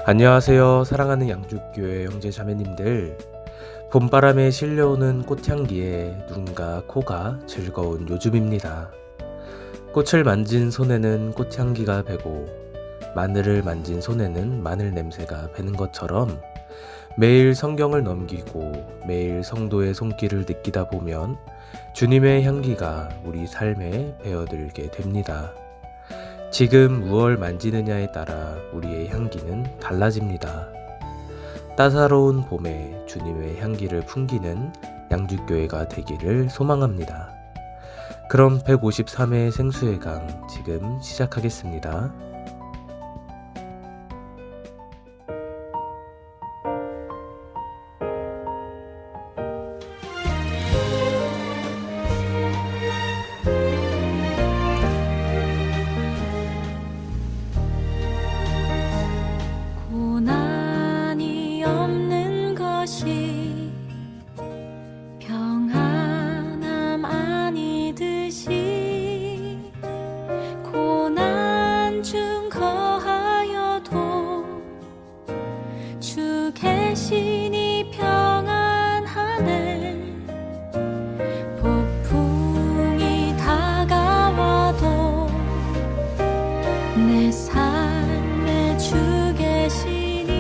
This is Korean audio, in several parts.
안녕하세요. 사랑하는 양주교회 형제 자매님들. 봄바람에 실려오는 꽃향기에 눈과 코가 즐거운 요즘입니다. 꽃을 만진 손에는 꽃향기가 배고 마늘을 만진 손에는 마늘 냄새가 배는 것처럼 매일 성경을 넘기고 매일 성도의 손길을 느끼다 보면 주님의 향기가 우리 삶에 배어들게 됩니다. 지금 무얼 만지느냐에 따라 우리의 향기는 달라집니다. 따사로운 봄에 주님의 향기를 풍기는 양주교회가 되기를 소망합니다. 그럼 153회 생수의 강 지금 시작하겠습니다. 고난이 없는 것이 평안함 아니듯이 고난 중 거하여도 주 계시니 평안하네. 폭풍이 다가와도 내 삶에 주 계시니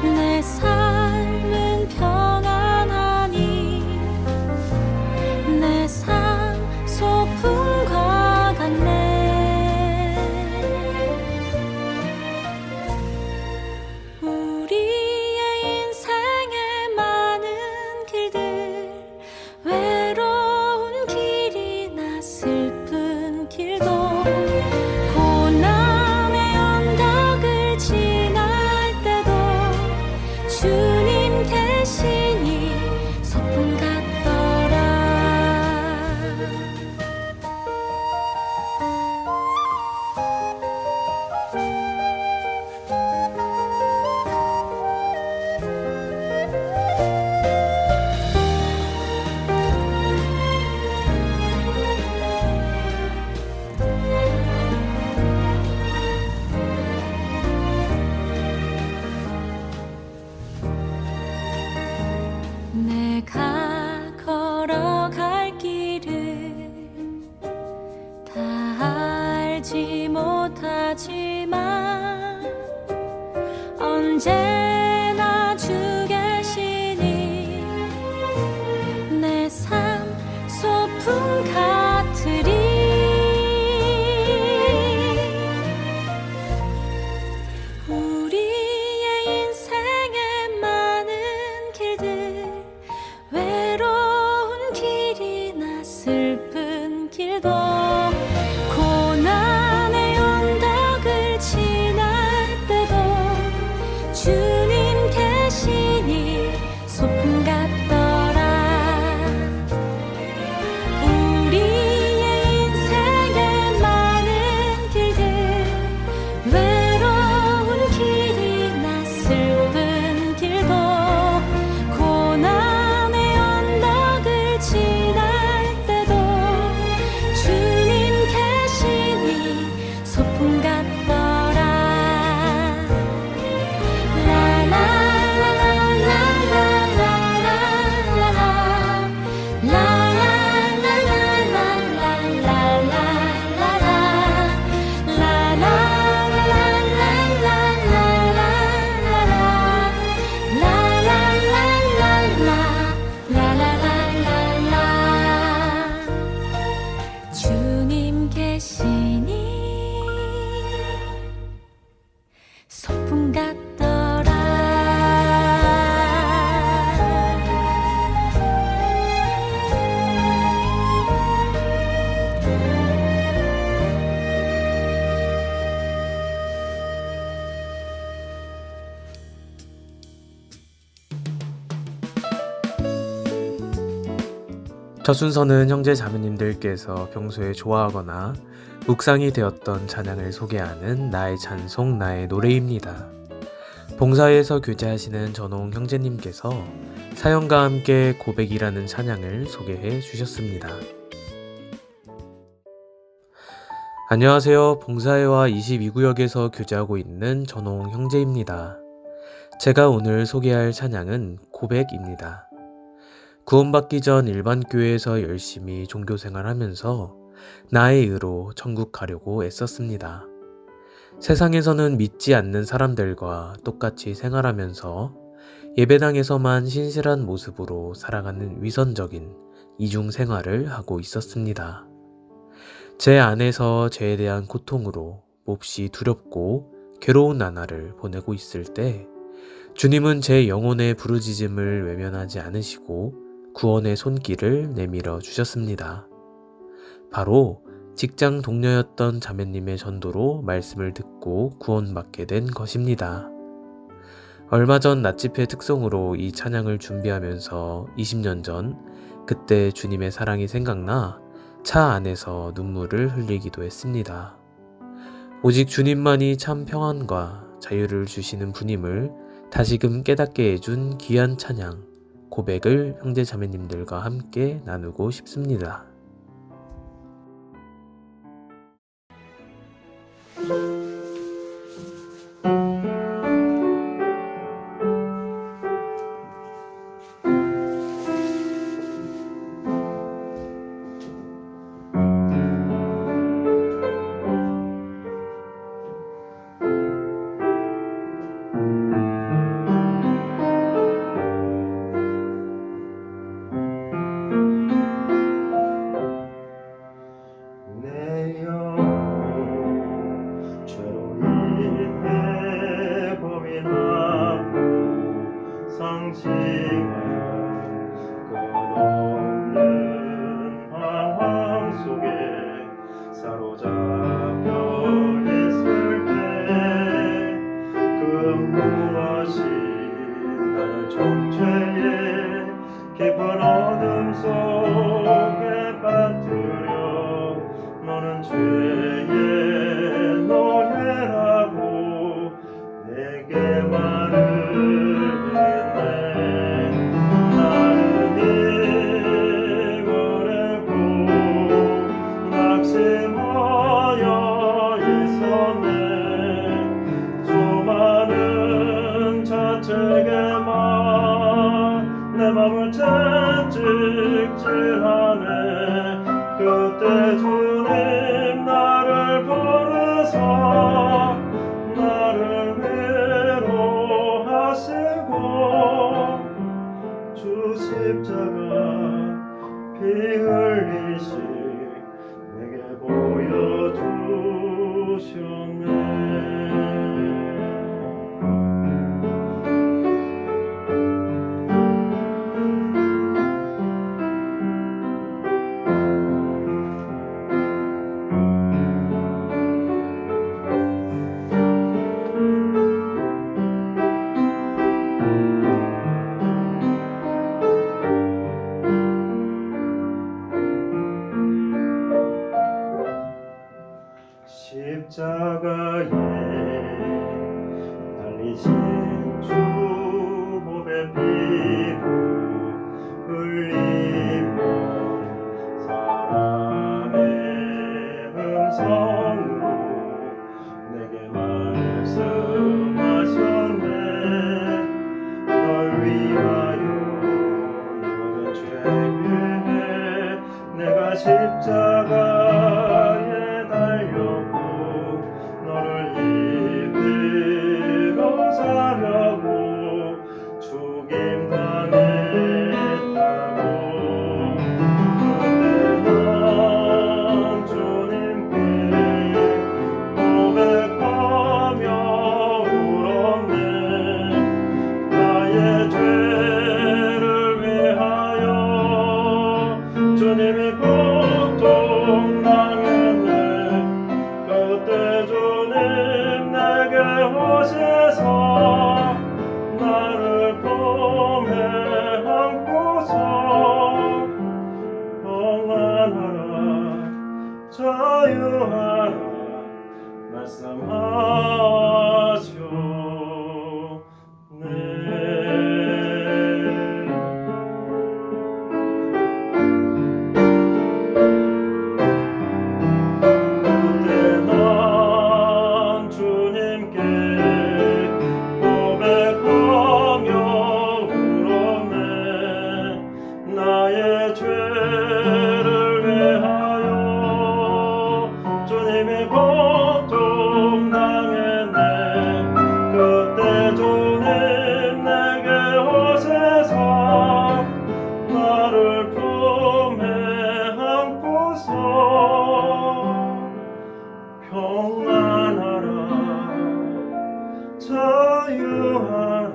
내 삶은 평안하니 내 삶 소풍과 같네. 우리의 인생에 많은 길들 외로운 길이나 슬픈 길도 고난의 언덕을 지날 때도 주님 계시니 소풍 같더라. 내가 걸어갈 길을 다 알지 못하지만 언제나 주 계시니 내 삶 소풍 같으리. 우리의 인생에 많은 길들 외로운 길이나 슬픈 길도 고난의 언덕을 지날 때도 주님 계시니 소풍 같더라. 우리의 인생에 많은 길들 외로운 길이나 슬픈 길도 고난의 언덕을 지날 때도 주님 계시니 소풍 같더라. 주님 계시니 소풍 같더라. 첫 순서는 형제 자매님들께서 평소에 좋아하거나 묵상이 되었던 찬양을 소개하는 나의 찬송 나의 노래입니다. 봉사에서 교제하시는 전홍 형제님께서 사연과 함께 고백이라는 찬양을 소개해 주셨습니다. 안녕하세요. 봉사회와 22구역에서 교제하고 있는 전홍 형제입니다. 제가 오늘 소개할 찬양은 고백입니다. 구원받기 전 일반 교회에서 열심히 종교생활하면서 나의 의로 천국 가려고 애썼습니다. 세상에서는 믿지 않는 사람들과 똑같이 생활하면서 예배당에서만 신실한 모습으로 살아가는 위선적인 이중 생활을 하고 있었습니다. 제 안에서 죄에 대한 고통으로 몹시 두렵고 괴로운 나날을 보내고 있을 때 주님은 제 영혼의 부르짖음을 외면하지 않으시고 구원의 손길을 내밀어 주셨습니다. 바로 직장 동료였던 자매님의 전도로 말씀을 듣고 구원받게 된 것입니다. 얼마 전 낮집회 특송으로 이 찬양을 준비하면서 20년 전 그때 주님의 사랑이 생각나 차 안에서 눈물을 흘리기도 했습니다. 오직 주님만이 참 평안과 자유를 주시는 분임을 다시금 깨닫게 해준 귀한 찬양, 고백을 형제 자매님들과 함께 나누고 싶습니다. 내 영혼 죄로 인해 고민하고 상심한 끝없는 방황 속에 사로잡혀 있을 때 그 무엇이 나를 정죄해 깊은 어둠 속에 빠뜨려 너는 죄의 노예라고 내게 말을 했네. 나는 이거래고 낙심하여 있었네. 수많은 자책에만 내 맘을 채찍질하네. 그때 주님 나를 부르사 나를 위로하시고 주 십자가 피 흘리시 내게 보여주셨네. 십자가에 달리신 주 몸의 피로 흘리며 사랑의 음성으로 내게 말씀하셨네. 널 위하여 모든 죄에 내가 십자가에 달렸고 너를 이끌어 사려고 죽임 당했다고. 그때 난 주님께 고백하며 울었네. 나의 죄를 위하여 주님이 고통당했네. 그때 주님 내게 오셔서 나를 품에 안고서 평안하라 자유하라 말씀하셨네. 그때 심히 고통 당했네. 그때 주님 내게 오셔서 나를 품에 안고서 평안하라 자유하라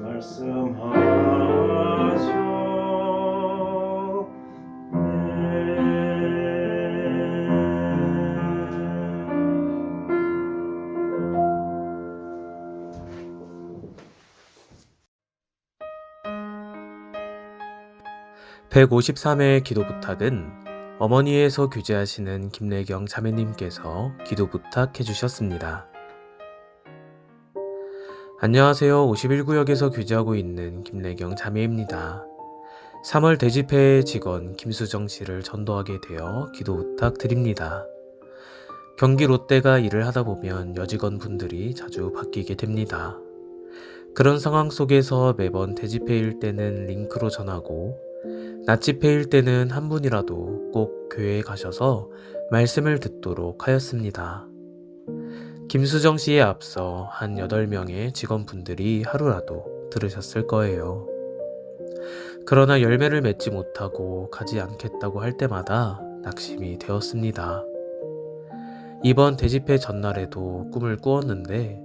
말씀하소서. 153회 기도 부탁은 어머니에서 교제하시는 김래경 자매님께서 기도 부탁해 주셨습니다. 안녕하세요. 51구역에서 교제하고 있는 김래경 자매입니다. 3월 대집회 직원 김수정 씨를 전도하게 되어 기도 부탁드립니다. 경기 롯데가 일을 하다 보면 여직원 분들이 자주 바뀌게 됩니다. 그런 상황 속에서 매번 대집회일 때는 링크로 전하고 낮집회일 때는 한 분이라도 꼭 교회에 가셔서 말씀을 듣도록 하였습니다. 김수정 씨에 앞서 한 8명의 직원분들이 하루라도 들으셨을 거예요. 그러나 열매를 맺지 못하고 가지 않겠다고 할 때마다 낙심이 되었습니다. 이번 대집회 전날에도 꿈을 꾸었는데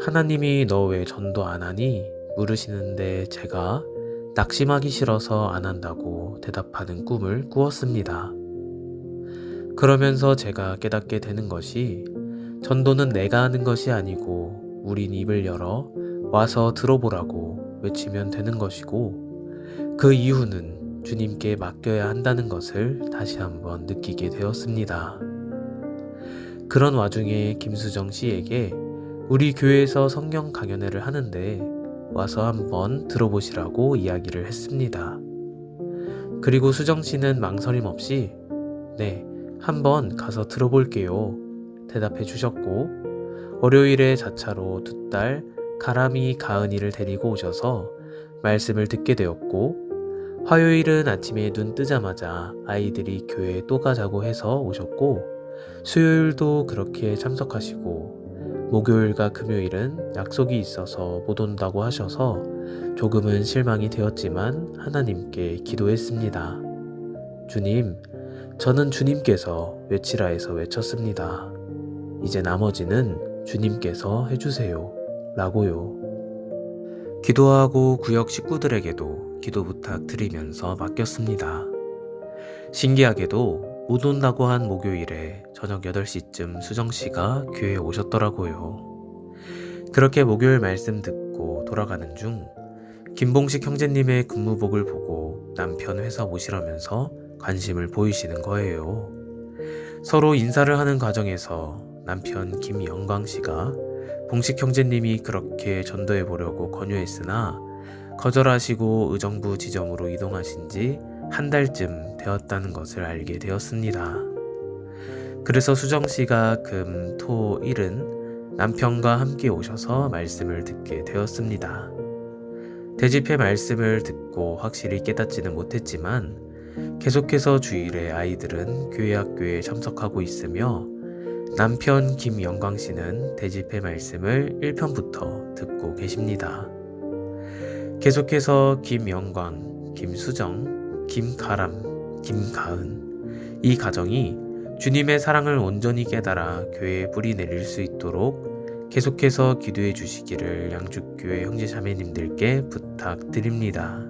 하나님이 너 왜 전도 안 하니? 물으시는데 제가 낙심하기 싫어서 안 한다고 대답하는 꿈을 꾸었습니다. 그러면서 제가 깨닫게 되는 것이 전도는 내가 하는 것이 아니고 우린 입을 열어 와서 들어보라고 외치면 되는 것이고 그 이유는 주님께 맡겨야 한다는 것을 다시 한번 느끼게 되었습니다. 그런 와중에 김수정 씨에게 우리 교회에서 성경 강연회를 하는데 와서 한번 들어보시라고 이야기를 했습니다. 그리고 수정 씨는 망설임 없이 네, 한번 가서 들어볼게요 대답해 주셨고 월요일에 자차로 2딸 가람이 가은이를 데리고 오셔서 말씀을 듣게 되었고 화요일은 아침에 눈 뜨자마자 아이들이 교회에 또 가자고 해서 오셨고 수요일도 그렇게 참석하시고 목요일과 금요일은 약속이 있어서 못 온다고 하셔서 조금은 실망이 되었지만 하나님께 기도했습니다. 주님, 저는 주님께서 외치라 해서 외쳤습니다. 이제 나머지는 주님께서 해주세요. 라고요. 기도하고 구역 식구들에게도 기도 부탁드리면서 맡겼습니다. 신기하게도 못 온다고 한 목요일에 저녁 8시쯤 수정씨가 교회에 오셨더라고요. 그렇게 목요일 말씀 듣고 돌아가는 중 김봉식 형제님의 근무복을 보고 남편 회사 오시라면서 관심을 보이시는 거예요. 서로 인사를 하는 과정에서 남편 김영광씨가 봉식 형제님이 그렇게 전도해 보려고 권유했으나 거절하시고 의정부 지점으로 이동하신 지 한 달쯤 되었다는 것을 알게 되었습니다. 그래서 수정씨가 금, 토, 일은 남편과 함께 오셔서 말씀을 듣게 되었습니다. 대집회 말씀을 듣고 확실히 깨닫지는 못했지만 계속해서 주일에 아이들은 교회 학교에 참석하고 있으며 남편 김영광씨는 대집회 말씀을 1편부터 듣고 계십니다. 계속해서 김영광, 김수정, 김가람, 김가은 이 가정이 주님의 사랑을 온전히 깨달아 교회에 뿌리 내릴 수 있도록 계속해서 기도해 주시기를 양주교회 형제자매님들께 부탁드립니다.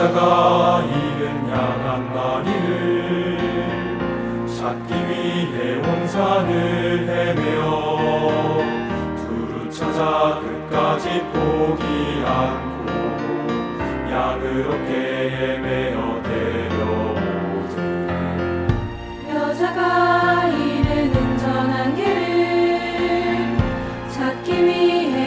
목자가 이른 양한 마리를 찾기 위해 온 산을 헤매어 두루 찾아 끝까지 포기 않고 양을 어깨에 메어 데려오듯 여자가 이르는 전한 길을 찾기 위해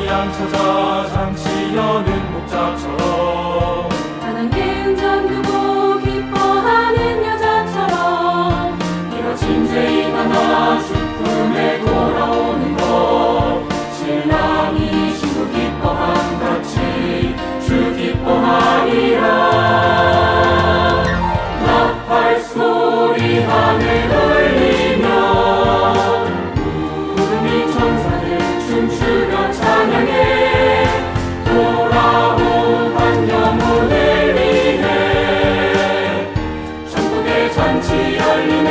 양 찾아 장치 여는 목자처럼 가난게 운전 두고 기뻐하는 여자처럼 이뤄진 죄인 하나 죽음에 돌아오는 것 신랑이 신부 기뻐함 같이 주 기뻐하리라. 나팔 소리 하늘 울리며 구름이 천사들 춤추며 찬양해 돌아온 한 영혼을 위해 천국의 잔치 열리네.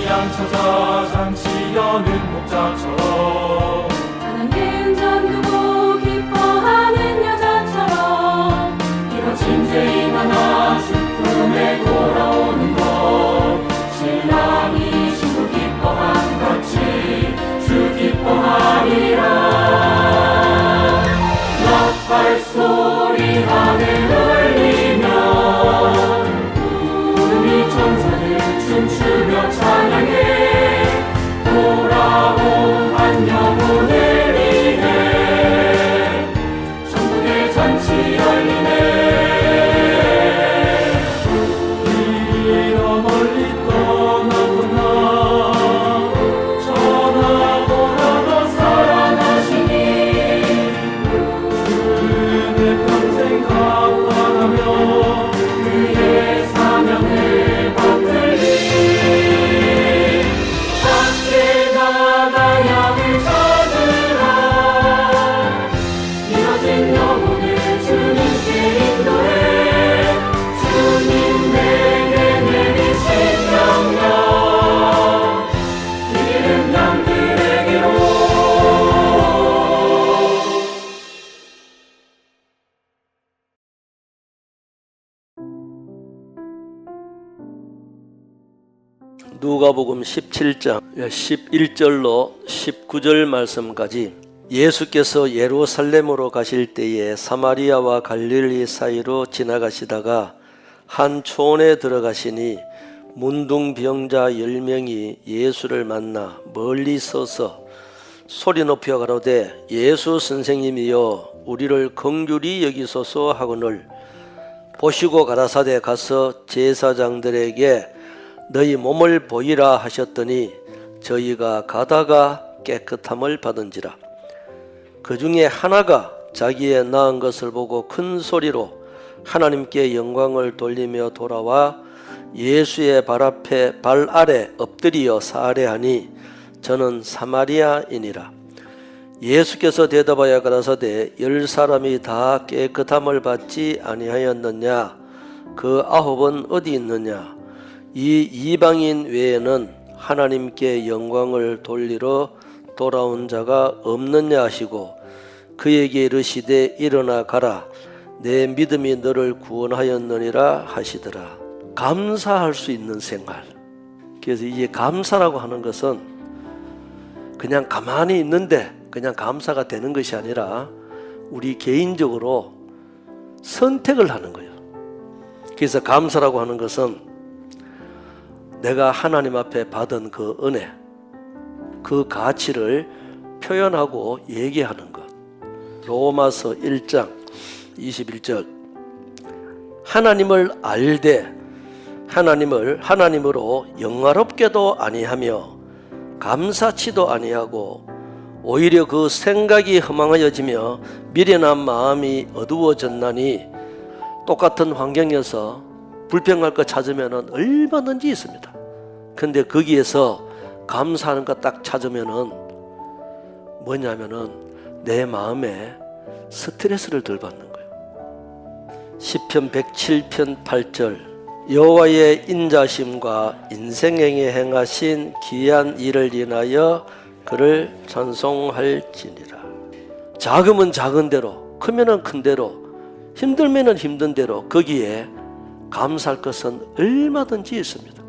양 찾아 장치 여는 목자처럼 가난게 운전 두고 기뻐하는 여자처럼 이뤄진 죄인 하나 죽음에 돌아오는 것 신랑이 신부 기뻐함 같이 주 기뻐하리라. 나팔 소리 하늘 울리며 구름이 천사들 춤추며 찬양해 돌아온 한 영혼을 위해 천국의 잔치 열리네. 이리로 멀리 떠나구나 전하고나도 살아나시니 주의 평생 감당하며 그의 사명을 받들리. 밖에 나가 양을 찾으라. 이뤄진 영혼을 주님께 인도해. 주님 내게 내리신 명령 이 길은 양들에게로. 누가복음 17장 11절로 19절 말씀까지 예수께서 예루살렘으로 가실 때에 사마리아와 갈릴리 사이로 지나가시다가 한 촌에 들어가시니 문둥병자 10명이 예수를 만나 멀리 서서 소리 높여 가로되 예수 선생님이여 우리를 긍휼히 여기소서 하거늘 보시고 가라사대 가서 제사장들에게 너희 몸을 보이라 하셨더니 저희가 가다가 깨끗함을 받은지라. 그 중에 하나가 자기의 나은 것을 보고 큰 소리로 하나님께 영광을 돌리며 돌아와 예수의 발 앞에 발 아래 엎드리어 사례하니 저는 사마리아인이라. 예수께서 대답하여 가라사대 10사람이 다 깨끗함을 받지 아니하였느냐? 그 9은 어디 있느냐? 이 이방인 외에는 하나님께 영광을 돌리러 돌아온 자가 없느냐 하시고 그에게 이르시되 일어나 가라 내 믿음이 너를 구원하였느니라 하시더라. 감사할 수 있는 생활. 그래서 이게 감사라고 하는 것은 그냥 가만히 있는데 그냥 감사가 되는 것이 아니라 우리 개인적으로 선택을 하는 거예요. 그래서 감사라고 하는 것은 내가 하나님 앞에 받은 그 은혜, 그 가치를 표현하고 얘기하는 것. 로마서 1장 21절 하나님을 알되 하나님으로 영화롭게도 아니하며 감사치도 아니하고 오히려 그 생각이 허망하여지며 미련한 마음이 어두워졌나니 똑같은 환경에서 불평할 것 찾으면 얼마든지 있습니다. 근데 거기에서 감사하는 것 딱 찾으면 뭐냐면은 내 마음에 스트레스를 덜 받는 거예요. 시편 107편 8절 여호와의 인자심과 인생행에 행하신 귀한 일을 인하여 그를 찬송할지니라. 작으면 작은 대로, 크면은 큰 대로, 힘들면은 힘든 대로 거기에 감사할 것은 얼마든지 있습니다.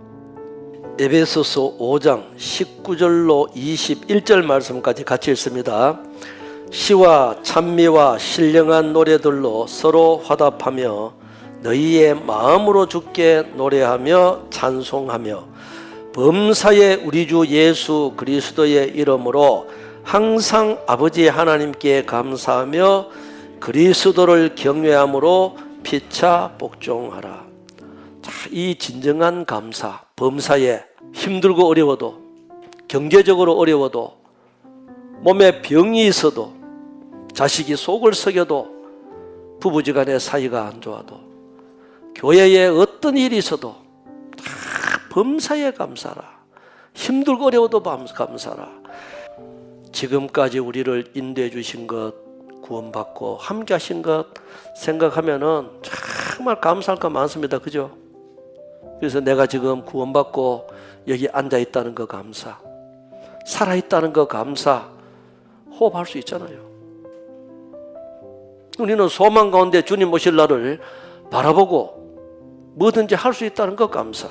에베소서 5장 19절로 21절 말씀까지 같이 읽습니다. 시와 찬미와 신령한 노래들로 서로 화답하며 너희의 마음으로 주께 노래하며 찬송하며 범사에 우리 주 예수 그리스도의 이름으로 항상 아버지 하나님께 감사하며 그리스도를 경외함으로 피차 복종하라. 자, 이 진정한 감사, 범사에 힘들고 어려워도, 경제적으로 어려워도, 몸에 병이 있어도, 자식이 속을 썩여도, 부부지간의 사이가 안 좋아도, 교회에 어떤 일이 있어도 다 범사에 감사라. 힘들고 어려워도 감사라. 지금까지 우리를 인도해 주신 것, 구원받고 함께 하신 것 생각하면은 정말 감사할 거 많습니다. 그죠? 그래서 내가 지금 구원받고 여기 앉아 있다는 거 감사, 살아 있다는 거 감사, 호흡할 수 있잖아요. 우리는 소망 가운데 주님 오실 날을 바라보고 뭐든지 할 수 있다는 거 감사.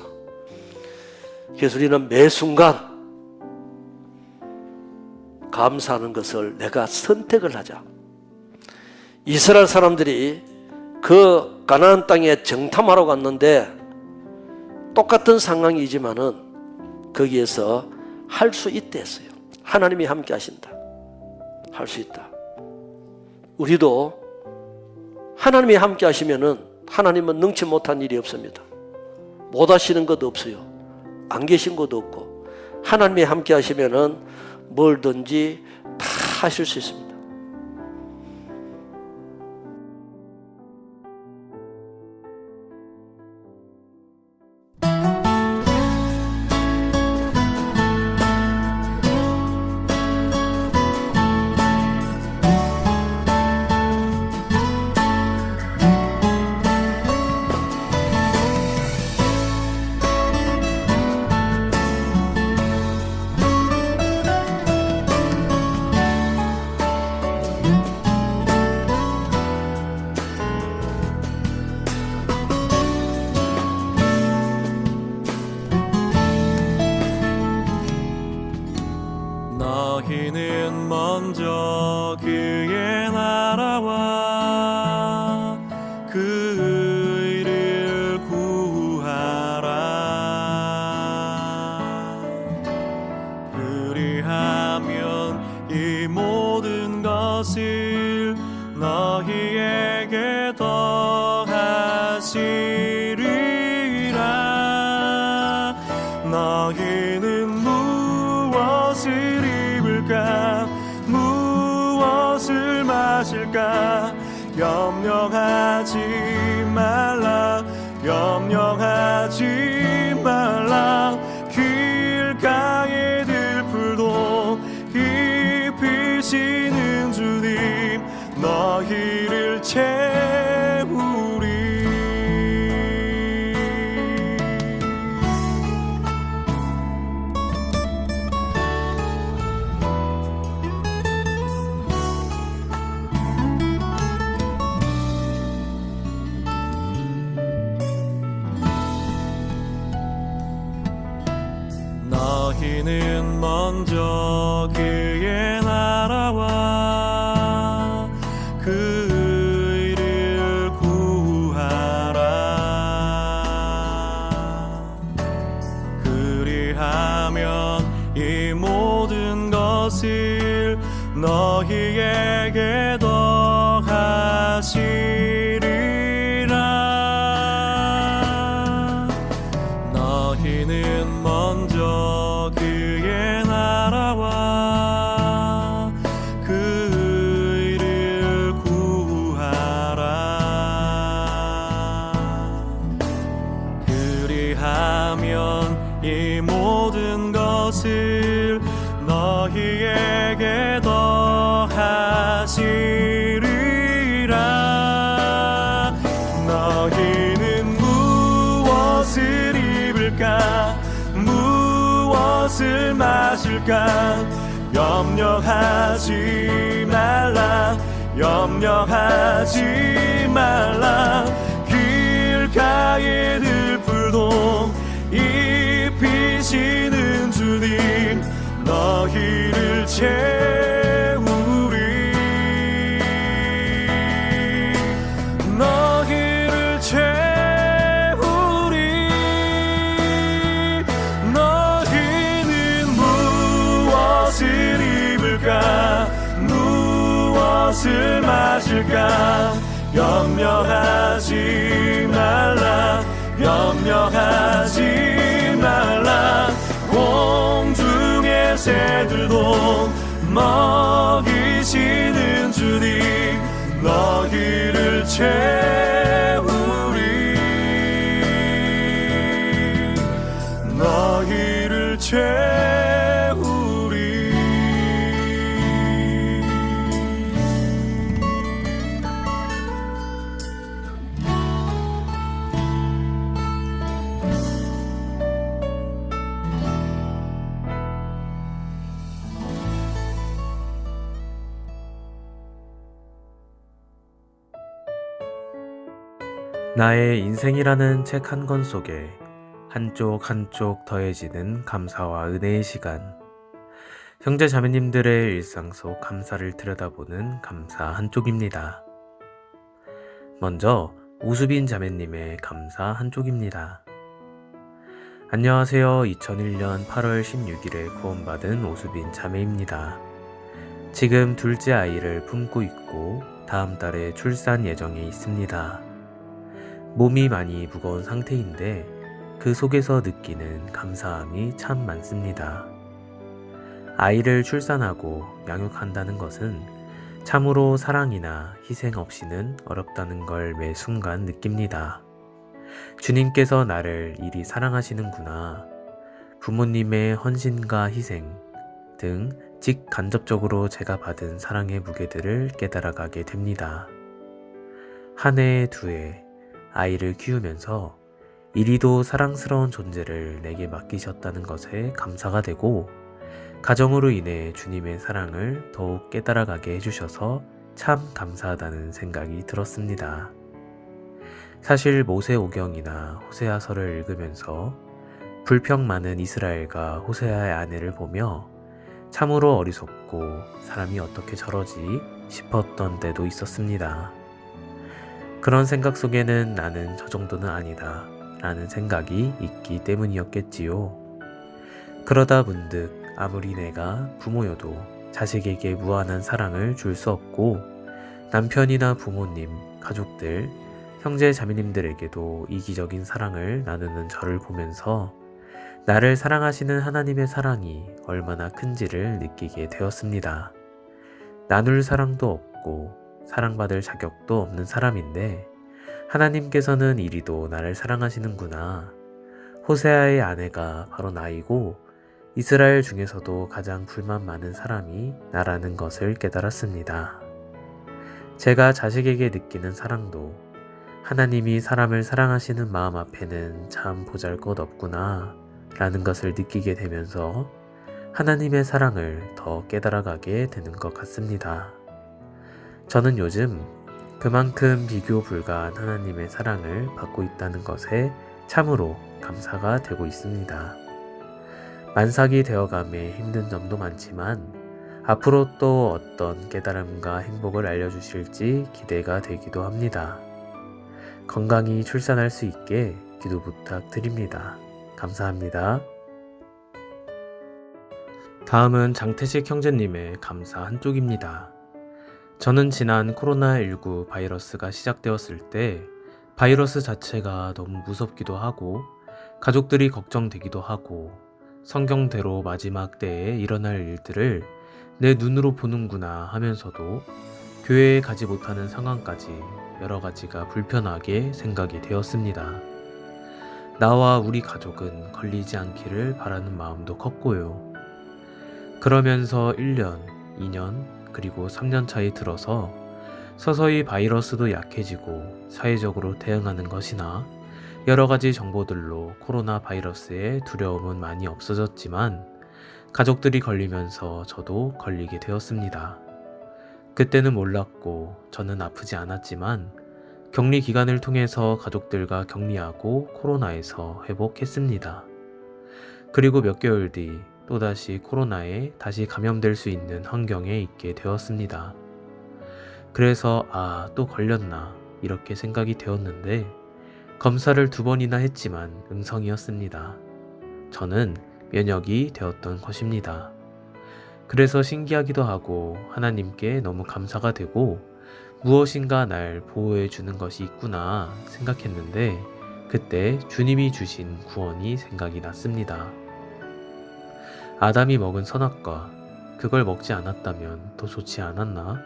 그래서 우리는 매 순간 감사하는 것을 내가 선택을 하자. 이스라엘 사람들이 그 가나안 땅에 정탐하러 갔는데 똑같은 상황이지만은 거기에서 할 수 있다 했어요. 하나님이 함께 하신다. 할 수 있다. 우리도 하나님이 함께 하시면은 하나님은 능치 못한 일이 없습니다. 못 하시는 것도 없어요. 안 계신 것도 없고 하나님이 함께 하시면은 뭐든지 다 하실 수 있습니다. 너희는 먼저 그의 나라와 그 의를 구하라. 그리하면 이 모든 것을 너희에게 더하시리라. 너희는 무엇을 입을까, 무엇을 마실까, 염려하지 말라, 염려하지 말라. 길가에 들풀도 입히시는 주님 너희를 채우리. 너희는 먼저 그의 나라와 그 의를 구하라. 그리하면 이 모든 것을 너희에게 더하시리라. 너희는 먼저 그의 나라와 그 의를 구하라. 그리하면 이 모든 것을 너희에게 더하시리라. 너희는 무엇을 입을까, 무엇을 마실까, 염려하지 말라, 염려하지 말라. 길가에 들풀도 입히시 너희를 채우리 너희를 채우리 너희는 무엇을 입을까 무엇을 마실까 염려하지 말라 염려하지 말라 공중의 새들도 먹이시는 주님 너희를 채우리 너희를 채우리 나의 인생이라는 책 한 권 속에 한쪽 한쪽 더해지는 감사와 은혜의 시간. 형제 자매님들의 일상 속 감사를 들여다보는 감사 한쪽입니다. 먼저 우수빈 자매님의 감사 한쪽입니다. 안녕하세요. 2001년 8월 16일에 구원받은 오수빈 자매입니다. 지금 둘째 아이를 품고 있고 다음 달에 출산 예정에 있습니다. 몸이 많이 무거운 상태인데 그 속에서 느끼는 감사함이 참 많습니다. 아이를 출산하고 양육한다는 것은 참으로 사랑이나 희생 없이는 어렵다는 걸 매 순간 느낍니다. 주님께서 나를 이리 사랑하시는구나. 부모님의 헌신과 희생 등 직간접적으로 제가 받은 사랑의 무게들을 깨달아가게 됩니다. 한 해, 두 해, 아이를 키우면서 이리도 사랑스러운 존재를 내게 맡기셨다는 것에 감사가 되고 가정으로 인해 주님의 사랑을 더욱 깨달아가게 해주셔서 참 감사하다는 생각이 들었습니다. 사실 모세오경이나 호세아서를 읽으면서 불평 많은 이스라엘과 호세아의 아내를 보며 참으로 어리석고 사람이 어떻게 저러지 싶었던 때도 있었습니다. 그런 생각 속에는 나는 저 정도는 아니다 라는 생각이 있기 때문이었겠지요. 그러다 문득 아무리 내가 부모여도 자식에게 무한한 사랑을 줄 수 없고 남편이나 부모님, 가족들, 형제 자매님들에게도 이기적인 사랑을 나누는 저를 보면서 나를 사랑하시는 하나님의 사랑이 얼마나 큰지를 느끼게 되었습니다. 나눌 사랑도 없고 사랑받을 자격도 없는 사람인데 하나님께서는 이리도 나를 사랑하시는구나. 호세아의 아내가 바로 나이고 이스라엘 중에서도 가장 불만 많은 사람이 나라는 것을 깨달았습니다. 제가 자식에게 느끼는 사랑도 하나님이 사람을 사랑하시는 마음 앞에는 참 보잘것없구나 라는 것을 느끼게 되면서 하나님의 사랑을 더 깨달아가게 되는 것 같습니다. 저는 요즘 그만큼 비교 불가한 하나님의 사랑을 받고 있다는 것에 참으로 감사가 되고 있습니다. 만삭이 되어감에 힘든 점도 많지만 앞으로 또 어떤 깨달음과 행복을 알려주실지 기대가 되기도 합니다. 건강히 출산할 수 있게 기도 부탁드립니다. 감사합니다. 다음은 장태식 형제님의 감사 한쪽입니다. 저는 지난 코로나19 바이러스가 시작되었을 때 바이러스 자체가 너무 무섭기도 하고 가족들이 걱정되기도 하고 성경대로 마지막 때에 일어날 일들을 내 눈으로 보는구나 하면서도 교회에 가지 못하는 상황까지 여러 가지가 불편하게 생각이 되었습니다. 나와 우리 가족은 걸리지 않기를 바라는 마음도 컸고요. 그러면서 1년, 2년, 그리고 3년 차에 들어서 서서히 바이러스도 약해지고 사회적으로 대응하는 것이나 여러 가지 정보들로 코로나 바이러스의 두려움은 많이 없어졌지만 가족들이 걸리면서 저도 걸리게 되었습니다. 그때는 몰랐고 저는 아프지 않았지만 격리 기간을 통해서 가족들과 격리하고 코로나에서 회복했습니다. 그리고 몇 개월 뒤 또다시 코로나에 다시 감염될 수 있는 환경에 있게 되었습니다. 그래서 또 걸렸나 이렇게 생각이 되었는데 검사를 2번이나 했지만 음성이었습니다. 저는 면역이 되었던 것입니다. 그래서 신기하기도 하고 하나님께 너무 감사가 되고 무엇인가 날 보호해 주는 것이 있구나 생각했는데 그때 주님이 주신 구원이 생각이 났습니다. 아담이 먹은 선악과 그걸 먹지 않았다면 더 좋지 않았나?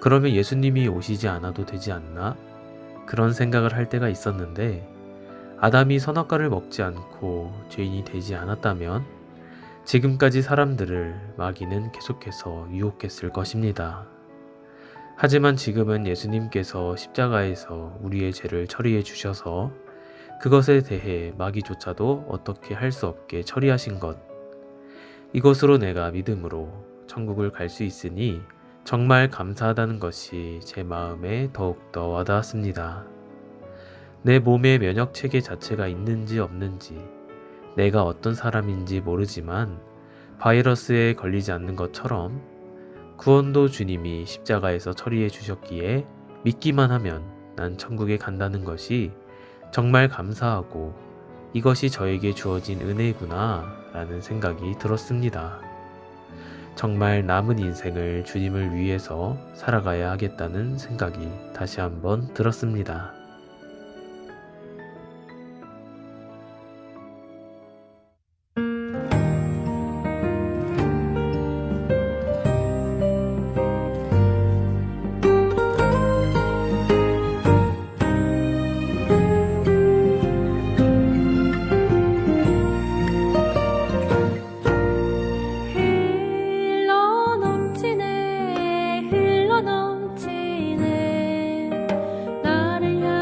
그러면 예수님이 오시지 않아도 되지 않나? 그런 생각을 할 때가 있었는데 아담이 선악과를 먹지 않고 죄인이 되지 않았다면 지금까지 사람들을 마귀는 계속해서 유혹했을 것입니다. 하지만 지금은 예수님께서 십자가에서 우리의 죄를 처리해 주셔서 그것에 대해 마귀조차도 어떻게 할 수 없게 처리하신 것, 이것으로 내가 믿음으로 천국을 갈 수 있으니 정말 감사하다는 것이 제 마음에 더욱더 와닿았습니다. 내 몸에 면역 체계 자체가 있는지 없는지, 내가 어떤 사람인지 모르지만 바이러스에 걸리지 않는 것처럼 구원도 주님이 십자가에서 처리해 주셨기에 믿기만 하면 난 천국에 간다는 것이 정말 감사하고 이것이 저에게 주어진 은혜구나 라는 생각이 들었습니다. 정말 남은 인생을 주님을 위해서 살아가야 하겠다는 생각이 다시 한번 들었습니다. 흘러 넘치네 나를 향한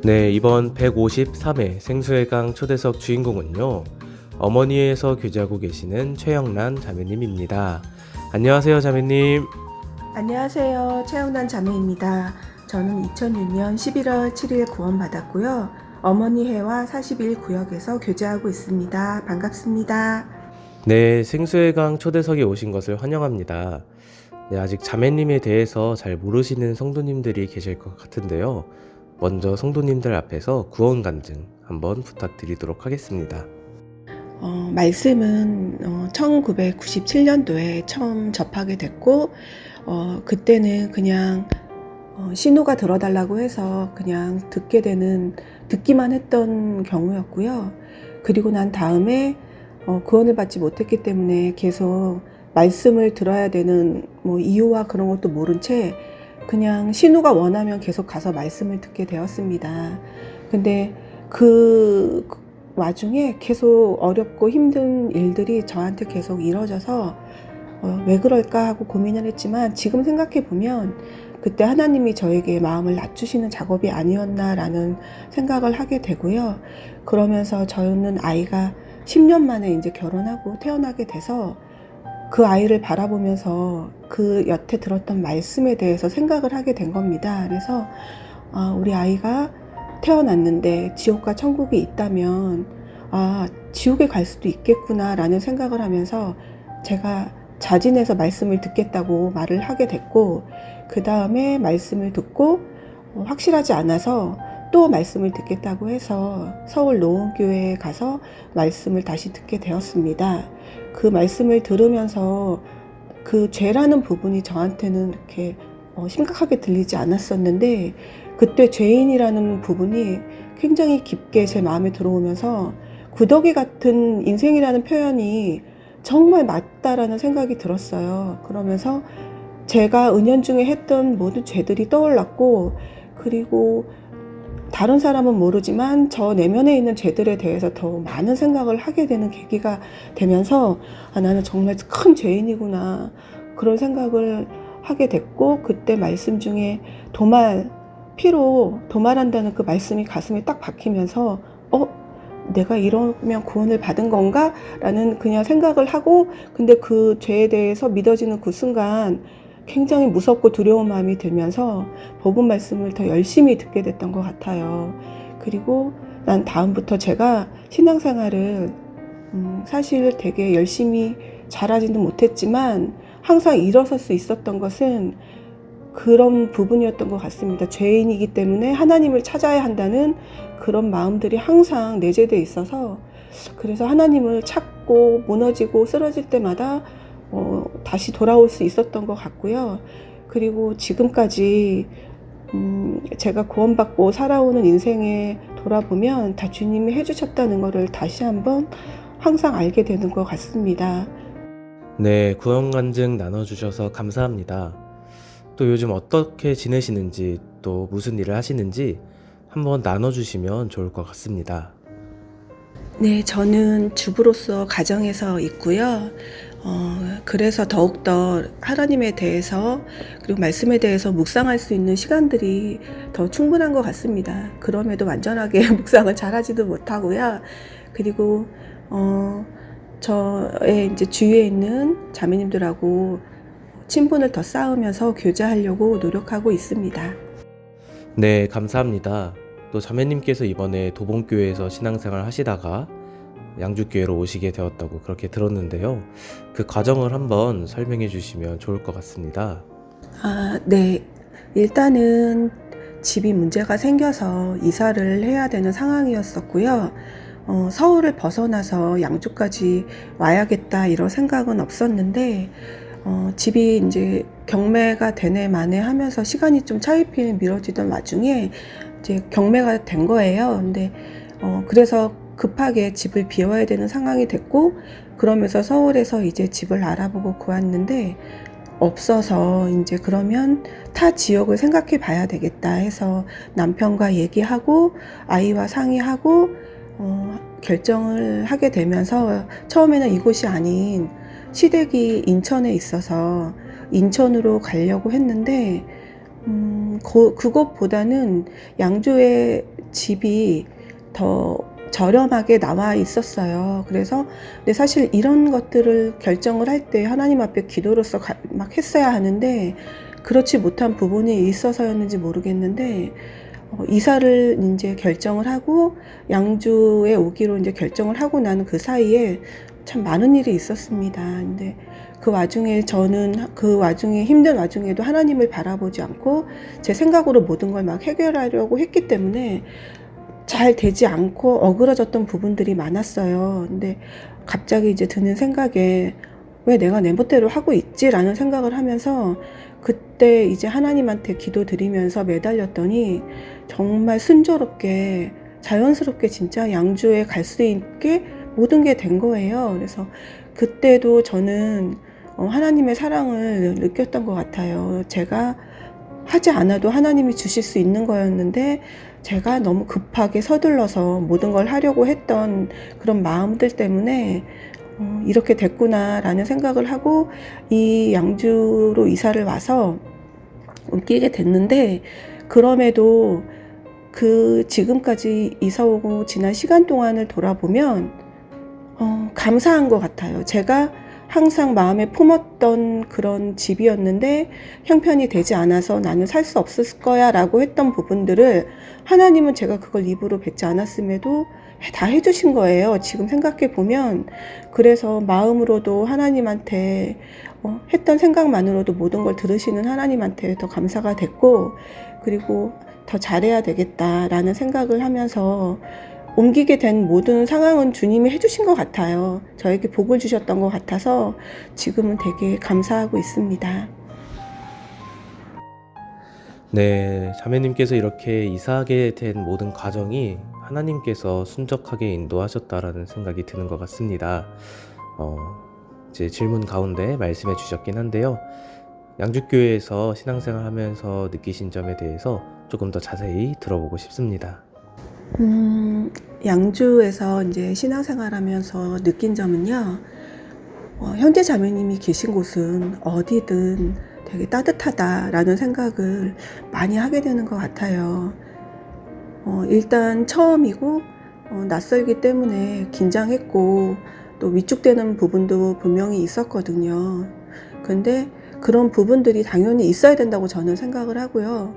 네, 이번 153회 생수의 강 초대석 주인공은요, 어머니에서 교제하고 계시는 최영란 자매님입니다. 안녕하세요, 자매님. 안녕하세요. 최영란 자매입니다. 저는 2006년 11월 7일 구원받았고요. 어머니회와 41구역에서 교제하고 있습니다. 반갑습니다. 네, 생수의 강 초대석에 오신 것을 환영합니다. 네, 아직 자매님에 대해서 잘 모르시는 성도님들이 계실 것 같은데요. 먼저 성도님들 앞에서 구원 간증 한번 부탁드리도록 하겠습니다. 말씀은 1997년도에 처음 접하게 됐고, 그때는 그냥 신호가 들어달라고 해서 그냥 듣기만 했던 경우였고요. 그리고 난 다음에 구원을 받지 못했기 때문에 계속 말씀을 들어야 되는 이유와 그런 것도 모른 채 그냥 신우가 원하면 계속 가서 말씀을 듣게 되었습니다. 근데 그 와중에 계속 어렵고 힘든 일들이 저한테 계속 이뤄져서 왜 그럴까 하고 고민을 했지만 지금 생각해 보면 그때 하나님이 저에게 마음을 낮추시는 작업이 아니었나라는 생각을 하게 되고요. 그러면서 저는 아이가 10년 만에 이제 결혼하고 태어나게 돼서 그 아이를 바라보면서 그 여태 들었던 말씀에 대해서 생각을 하게 된 겁니다. 그래서 우리 아이가 태어났는데 지옥과 천국이 있다면 지옥에 갈 수도 있겠구나 라는 생각을 하면서 제가 자진해서 말씀을 듣겠다고 말을 하게 됐고, 그 다음에 말씀을 듣고 확실하지 않아서 또 말씀을 듣겠다고 해서 서울 노원교회에 가서 말씀을 다시 듣게 되었습니다. 그 말씀을 들으면서 그 죄라는 부분이 저한테는 이렇게 심각하게 들리지 않았었는데, 그때 죄인이라는 부분이 굉장히 깊게 제 마음에 들어오면서 구더기 같은 인생이라는 표현이 정말 맞다라는 생각이 들었어요. 그러면서 제가 은연중에 했던 모든 죄들이 떠올랐고, 그리고 다른 사람은 모르지만 저 내면에 있는 죄들에 대해서 더 많은 생각을 하게 되는 계기가 되면서 나는 정말 큰 죄인이구나 그런 생각을 하게 됐고, 그때 말씀 중에 피로 도말한다는 그 말씀이 가슴에 딱 박히면서 내가 이러면 구원을 받은 건가? 라는 그냥 생각을 하고, 근데 그 죄에 대해서 믿어지는 그 순간 굉장히 무섭고 두려운 마음이 들면서 복음 말씀을 더 열심히 듣게 됐던 것 같아요. 그리고 난 다음부터 제가 신앙생활을 사실 되게 열심히 잘하지는 못했지만 항상 일어설 수 있었던 것은 그런 부분이었던 것 같습니다. 죄인이기 때문에 하나님을 찾아야 한다는 그런 마음들이 항상 내재되어 있어서, 그래서 하나님을 찾고 무너지고 쓰러질 때마다 다시 돌아올 수 있었던 것 같고요. 그리고 지금까지 제가 구원받고 살아오는 인생에 돌아보면 다 주님이 해주셨다는 것을 다시 한번 항상 알게 되는 것 같습니다. 네, 구원 간증 나눠주셔서 감사합니다. 또 요즘 어떻게 지내시는지, 또 무슨 일을 하시는지 한번 나눠주시면 좋을 것 같습니다. 네, 저는 주부로서 가정에서 있고요. 그래서 더욱더 하나님에 대해서 그리고 말씀에 대해서 묵상할 수 있는 시간들이 더 충분한 것 같습니다. 그럼에도 완전하게 묵상을 잘하지도 못하고요. 그리고 저의 이제 주위에 있는 자매님들하고 친분을 더 쌓으면서 교제하려고 노력하고 있습니다. 네, 감사합니다. 또 자매님께서 이번에 도봉교회에서 신앙생활 하시다가 양주교회로 오시게 되었다고 그렇게 들었는데요. 그 과정을 한번 설명해 주시면 좋을 것 같습니다. 네. 일단은 집이 문제가 생겨서 이사를 해야 되는 상황이었었고요. 서울을 벗어나서 양주까지 와야겠다 이런 생각은 없었는데, 집이 이제 경매가 되네 마네 하면서 시간이 좀 차일피일 미뤄지던 와중에 이제 경매가 된 거예요. 근데 그래서 급하게 집을 비워야 되는 상황이 됐고, 그러면서 서울에서 이제 집을 알아보고 구했는데 없어서 이제 그러면 타 지역을 생각해 봐야 되겠다 해서 남편과 얘기하고 아이와 상의하고 결정을 하게 되면서, 처음에는 이곳이 아닌 시댁이 인천에 있어서 인천으로 가려고 했는데 그것보다는 양주에 집이 더 저렴하게 나와 있었어요. 그래서 근데 사실 이런 것들을 결정을 할 때 하나님 앞에 기도로서 막 했어야 하는데 그렇지 못한 부분이 있어서였는지 모르겠는데 이사를 이제 결정을 하고 양주에 오기로 이제 결정을 하고 나는 그 사이에 참 많은 일이 있었습니다. 근데 그 와중에 저는 그 와중에 힘든 와중에도 하나님을 바라보지 않고 제 생각으로 모든 걸 막 해결하려고 했기 때문에 잘 되지 않고 어그러졌던 부분들이 많았어요. 근데 갑자기 이제 드는 생각에 왜 내가 내 멋대로 하고 있지라는 생각을 하면서 그때 이제 하나님한테 기도드리면서 매달렸더니 정말 순조롭게 자연스럽게 진짜 양주에 갈 수 있게 모든 게 된 거예요. 그래서 그때도 저는 하나님의 사랑을 느꼈던 것 같아요. 제가 하지 않아도 하나님이 주실 수 있는 거였는데 제가 너무 급하게 서둘러서 모든 걸 하려고 했던 그런 마음들 때문에 이렇게 됐구나라는 생각을 하고 이 양주로 이사를 와서 옮기게 됐는데 그럼에도 그 지금까지 이사 오고 지난 시간 동안을 돌아보면 감사한 것 같아요. 제가 항상 마음에 품었던 그런 집이었는데 형편이 되지 않아서 나는 살 수 없을 거야 라고 했던 부분들을 하나님은 제가 그걸 입으로 뱉지 않았음에도 다 해주신 거예요. 지금 생각해 보면. 그래서 마음으로도 하나님한테 했던 생각만으로도 모든 걸 들으시는 하나님한테 더 감사가 됐고 그리고 더 잘해야 되겠다라는 생각을 하면서 옮기게 된 모든 상황은 주님이 해주신 것 같아요. 저에게 복을 주셨던 것 같아서 지금은 되게 감사하고 있습니다. 네, 자매님께서 이렇게 이사하게 된 모든 과정이 하나님께서 순적하게 인도하셨다라는 생각이 드는 것 같습니다. 이제 질문 가운데 말씀해 주셨긴 한데요. 양주교회에서 신앙생활 하면서 느끼신 점에 대해서 조금 더 자세히 들어보고 싶습니다. 양주에서 이제 신앙생활 하면서 느낀 점은요, 형제 자매님이 계신 곳은 어디든 되게 따뜻하다라는 생각을 많이 하게 되는 것 같아요. 일단 처음이고 낯설기 때문에 긴장했고 또 위축되는 부분도 분명히 있었거든요. 근데 그런 부분들이 당연히 있어야 된다고 저는 생각을 하고요.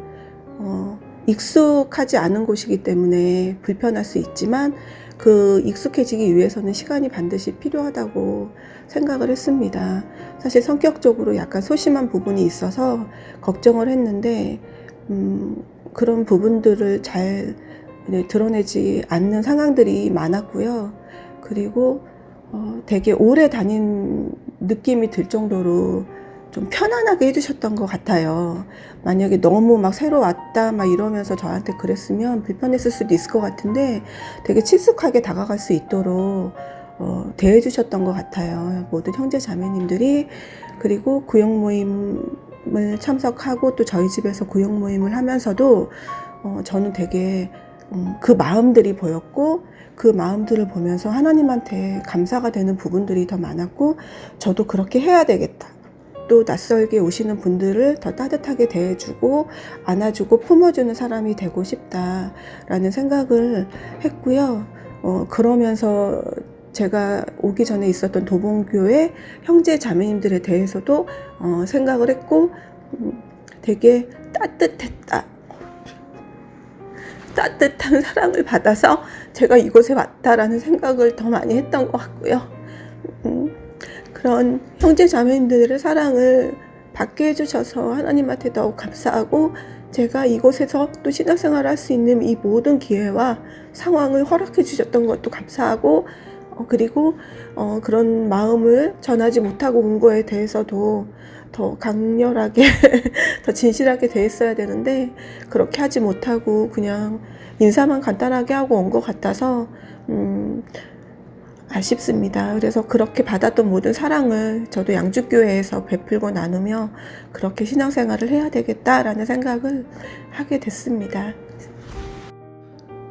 익숙하지 않은 곳이기 때문에 불편할 수 있지만 그 익숙해지기 위해서는 시간이 반드시 필요하다고 생각을 했습니다. 사실 성격적으로 약간 소심한 부분이 있어서 걱정을 했는데 그런 부분들을 잘 드러내지 않는 상황들이 많았고요. 그리고 되게 오래 다닌 느낌이 들 정도로 좀 편안하게 해주셨던 것 같아요. 만약에 너무 막 새로 왔다 막 이러면서 저한테 그랬으면 불편했을 수도 있을 것 같은데 되게 친숙하게 다가갈 수 있도록 대해주셨던 것 같아요. 모든 형제 자매님들이. 그리고 구역 모임을 참석하고 또 저희 집에서 구역 모임을 하면서도 저는 되게 그 마음들이 보였고 그 마음들을 보면서 하나님한테 감사가 되는 부분들이 더 많았고 저도 그렇게 해야 되겠다. 또 낯설게 오시는 분들을 더 따뜻하게 대해주고 안아주고 품어주는 사람이 되고 싶다라는 생각을 했고요. 그러면서 제가 오기 전에 있었던 도봉교회 형제 자매님들에 대해서도 생각을 했고 되게 따뜻했다. 따뜻한 사랑을 받아서 제가 이곳에 왔다라는 생각을 더 많이 했던 것 같고요. 그런 형제 자매님들의 사랑을 받게 해주셔서 하나님한테 더욱 감사하고 제가 이곳에서 또 신앙생활을 할 수 있는 이 모든 기회와 상황을 허락해 주셨던 것도 감사하고 그리고 그런 마음을 전하지 못하고 온 거에 대해서도 더 강렬하게 더 진실하게 대했어야 되는데 그렇게 하지 못하고 그냥 인사만 간단하게 하고 온 것 같아서 아쉽습니다. 그래서 그렇게 받았던 모든 사랑을 저도 양주교회에서 베풀고 나누며 그렇게 신앙생활을 해야 되겠다라는 생각을 하게 됐습니다.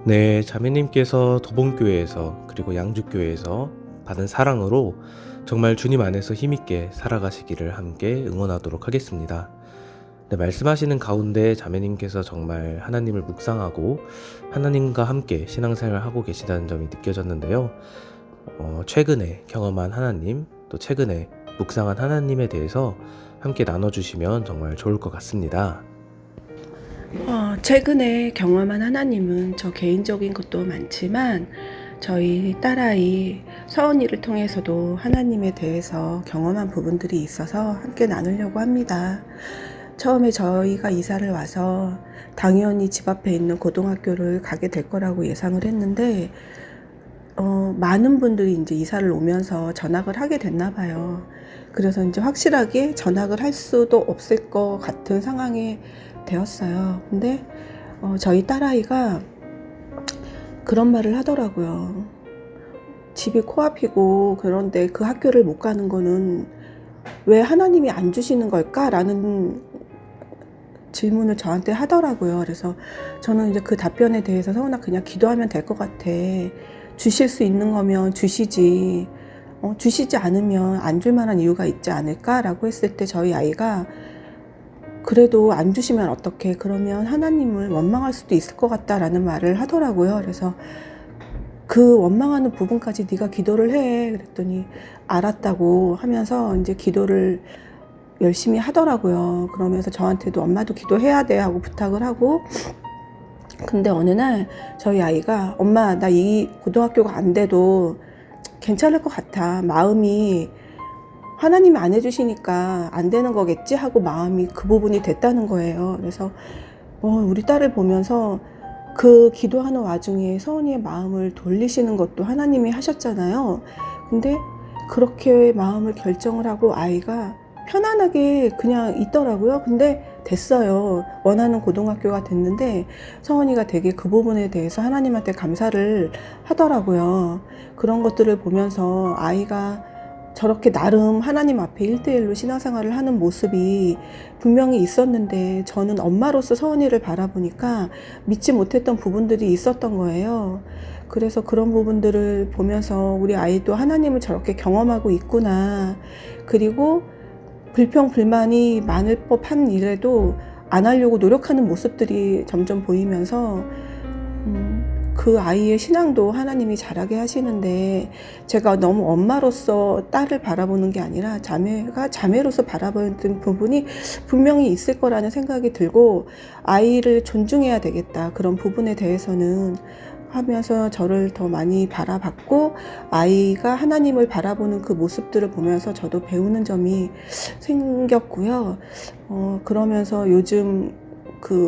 네, 자매님께서 도봉교회에서 그리고 양주교회에서 받은 사랑으로 정말 주님 안에서 힘있게 살아가시기를 함께 응원하도록 하겠습니다. 네, 말씀하시는 가운데 자매님께서 정말 하나님을 묵상하고 하나님과 함께 신앙생활을 하고 계시다는 점이 느껴졌는데요. 최근에 경험한 하나님, 또 최근에 묵상한 하나님에 대해서 함께 나눠주시면 정말 좋을 것 같습니다. 최근에 경험한 하나님은 저 개인적인 것도 많지만 저희 딸아이 서은이를 통해서도 하나님에 대해서 경험한 부분들이 있어서 함께 나누려고 합니다. 처음에 저희가 이사를 와서 당연히 집 앞에 있는 고등학교를 가게 될 거라고 예상을 했는데 많은 분들이 이제 이사를 오면서 전학을 하게 됐나 봐요. 그래서 이제 확실하게 전학을 할 수도 없을 것 같은 상황에 되었어요. 근데 저희 딸아이가 그런 말을 하더라고요. 집이 코앞이고 그런데 그 학교를 못 가는 거는 왜 하나님이 안 주시는 걸까? 라는 질문을 저한테 하더라고요. 그래서 저는 이제 그 답변에 대해서 서은아 그냥 기도하면 될 것 같아. 주실 수 있는 거면 주시지. 주시지 않으면 안 줄 만한 이유가 있지 않을까라고 했을 때 저희 아이가 그래도 안 주시면 어떡해. 그러면 하나님을 원망할 수도 있을 것 같다라는 말을 하더라고요. 그래서 그 원망하는 부분까지 네가 기도를 해. 그랬더니 알았다고 하면서 이제 기도를 열심히 하더라고요. 그러면서 저한테도 엄마도 기도해야 돼 하고 부탁을 하고, 근데 어느 날 저희 아이가 엄마 나 이 고등학교가 안 돼도 괜찮을 것 같아. 마음이 하나님이 안 해주시니까 안 되는 거겠지 하고 마음이 그 부분이 됐다는 거예요. 그래서 우리 딸을 보면서 그 기도하는 와중에 서은이의 마음을 돌리시는 것도 하나님이 하셨잖아요. 근데 그렇게 마음을 결정을 하고 아이가 편안하게 그냥 있더라고요. 근데 됐어요. 원하는 고등학교가 됐는데 서은이가 되게 그 부분에 대해서 하나님한테 감사를 하더라고요. 그런 것들을 보면서 아이가 저렇게 나름 하나님 앞에 1대1로 신앙생활을 하는 모습이 분명히 있었는데 저는 엄마로서 서은이를 바라보니까 믿지 못했던 부분들이 있었던 거예요. 그래서 그런 부분들을 보면서 우리 아이도 하나님을 저렇게 경험하고 있구나. 그리고 불평불만이 많을 법한 일에도 안 하려고 노력하는 모습들이 점점 보이면서 그 아이의 신앙도 하나님이 자라게 하시는데 제가 너무 엄마로서 딸을 바라보는 게 아니라 자매가 자매로서 바라보는 부분이 분명히 있을 거라는 생각이 들고 아이를 존중해야 되겠다. 그런 부분에 대해서는 하면서 저를 더 많이 바라봤고 아이가 하나님을 바라보는 그 모습들을 보면서 저도 배우는 점이 생겼고요. 그러면서 요즘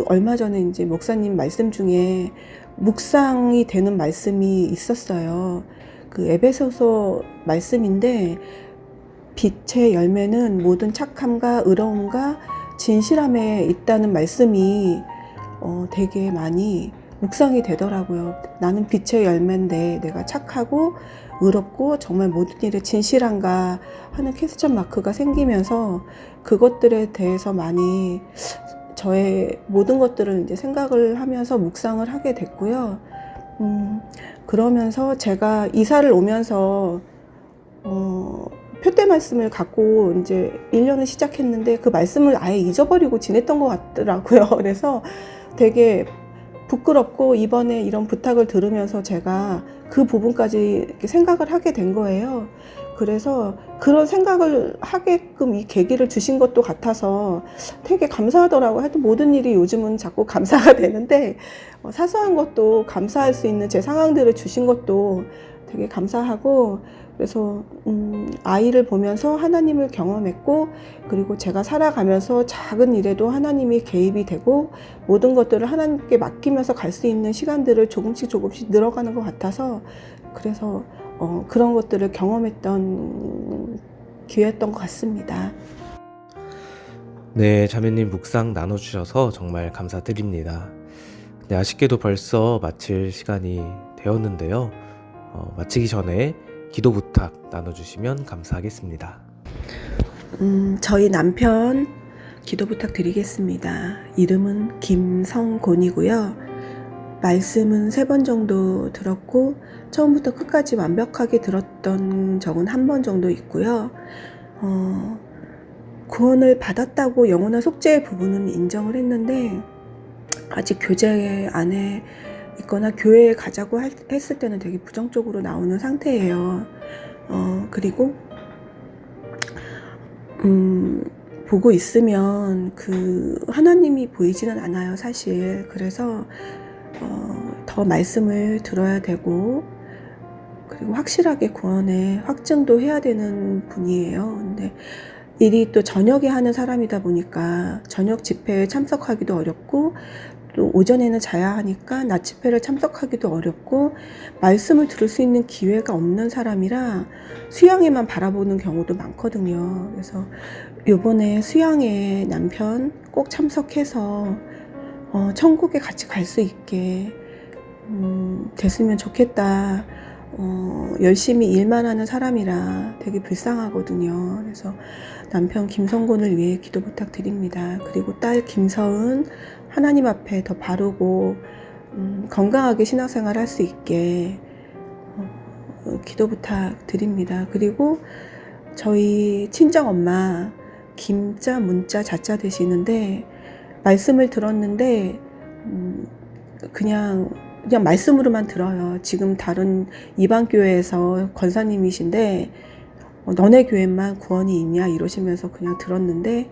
얼마 전에 이제 목사님 말씀 중에 묵상이 되는 말씀이 있었어요. 그 에베소서 말씀인데 빛의 열매는 모든 착함과 의로움과 진실함에 있다는 말씀이 되게 많이 묵상이 되더라고요. 나는 빛의 열매인데 내가 착하고 의롭고 정말 모든 일에 진실한가 하는 퀘스천 마크가 생기면서 그것들에 대해서 많이 저의 모든 것들을 이제 생각을 하면서 묵상을 하게 됐고요. 그러면서 제가 이사를 오면서 표대 말씀을 갖고 이제 1년을 시작했는데 그 말씀을 아예 잊어버리고 지냈던 것 같더라고요. 그래서 되게 부끄럽고 이번에 이런 부탁을 들으면서 제가 그 부분까지 이렇게 생각을 하게 된 거예요. 그래서 그런 생각을 하게끔 이 계기를 주신 것도 같아서 되게 감사하더라고요. 하여튼 모든 일이 요즘은 자꾸 감사가 되는데 사소한 것도 감사할 수 있는 제 상황들을 주신 것도 되게 감사하고 그래서 아이를 보면서 하나님을 경험했고 그리고 제가 살아가면서 작은 일에도 하나님이 개입이 되고 모든 것들을 하나님께 맡기면서 갈 수 있는 시간들을 조금씩 늘어가는 것 같아서 그래서 그런 것들을 경험했던 기회였던 것 같습니다. 네, 자매님 묵상 나눠주셔서 정말 감사드립니다. 네, 아쉽게도 벌써 마칠 시간이 되었는데요. 마치기 전에 기도 부탁 나눠주시면 감사하겠습니다. 저희 남편 기도 부탁드리겠습니다. 이름은 김성곤이고요. 말씀은 3번 정도 들었고 처음부터 끝까지 완벽하게 들었던 적은 1번 정도 있고요. 구원을 받았다고 영원한 속죄의 부분은 인정을 했는데 아직 교제 안에 있거나 교회에 가자고 했을 때는 되게 부정적으로 나오는 상태예요. 그리고 보고 있으면 그 하나님이 보이지는 않아요, 사실. 그래서 더 말씀을 들어야 되고, 그리고 확실하게 구원에 확증도 해야 되는 분이에요. 근데 일이 또 저녁에 하는 사람이다 보니까 저녁 집회에 참석하기도 어렵고, 또 오전에는 자야 하니까 낮 집회를 참석하기도 어렵고, 말씀을 들을 수 있는 기회가 없는 사람이라 수양회만 바라보는 경우도 많거든요. 그래서 요번에 수양회 남편 꼭 참석해서 천국에 같이 갈 수 있게 됐으면 좋겠다. 열심히 일만 하는 사람이라 되게 불쌍하거든요. 그래서 남편 김성곤을 위해 기도 부탁드립니다. 그리고 딸 김서은 하나님 앞에 더 바르고 건강하게 신앙생활 할 수 있게 기도 부탁드립니다. 그리고 저희 친정엄마 김자, 문자, 자자 되시는데 말씀을 들었는데 그냥 말씀으로만 들어요. 지금 다른 이방교회에서 권사님이신데 너네 교회만 구원이 있냐 이러시면서 그냥 들었는데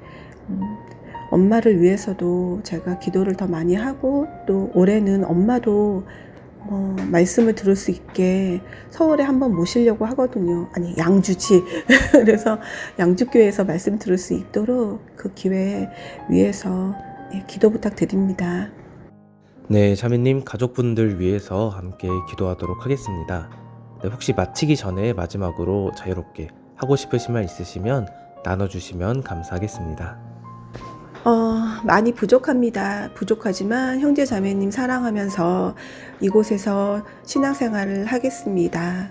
엄마를 위해서도 제가 기도를 더 많이 하고, 또 올해는 엄마도 말씀을 들을 수 있게 서울에 한번 모시려고 하거든요. 아니, 양주지. 그래서 양주교회에서 말씀 들을 수 있도록 그 기회 위해서 기도 부탁드립니다. 네, 자매님 가족분들 위해서 함께 기도하도록 하겠습니다. 네, 혹시 마치기 전에 마지막으로 자유롭게 하고 싶으신 말 있으시면 나눠주시면 감사하겠습니다. 많이 부족합니다. 부족하지만 형제 자매님 사랑하면서 이곳에서 신앙생활을 하겠습니다.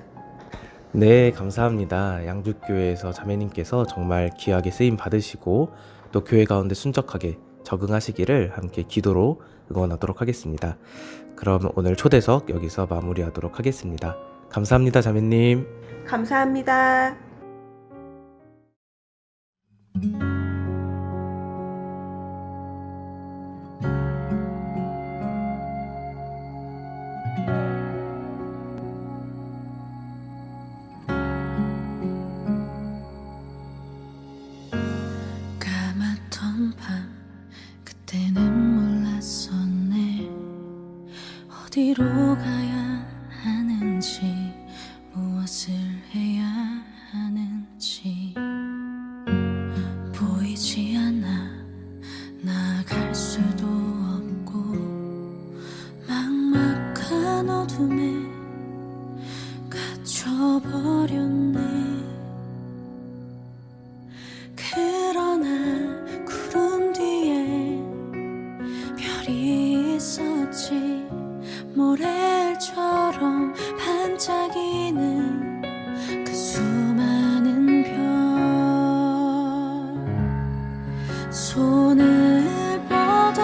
네, 감사합니다. 양주교회에서 자매님께서 정말 귀하게 쓰임 받으시고 또 교회 가운데 순적하게 적응하시기를 함께 기도로 응원하도록 하겠습니다. 그럼 오늘 초대석 여기서 마무리하도록 하겠습니다. 감사합니다, 자매님. 감사합니다. 까맣던 밤 그때는 몰랐었네. 어디로 가야 하는지, 무엇을 해야 하는지 보이지 않아. 나갈 수도 없고 막막한 어둠에 갇혀버렸네. 그러나 구름 뒤에 별이 있었지. 모래알처럼 반짝이는 그 수많은 별. 손을 뻗어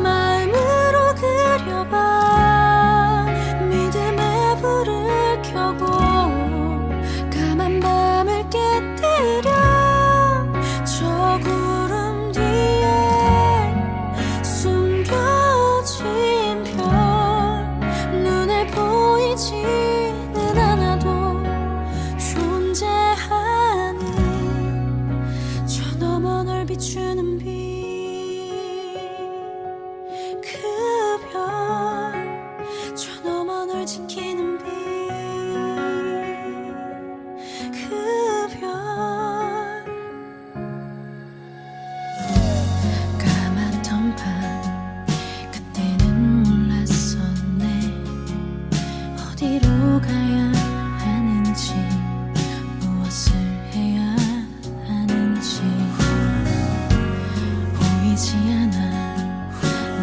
마음으로 그려봐. 믿음의 불을 켜고 까만 밤을 깨뜨려. 저 구름 뒤에 숨겨진 별. 눈에 보이지는 않아도 존재하는 저 너머 널 비추는 빛. 그 별, 저 너머 널 지키는 빛. 그 별. 까맣던 밤 그때는 몰랐었네. 어디로 가야 하는지, 무엇을 해야 하는지 보이지 않아.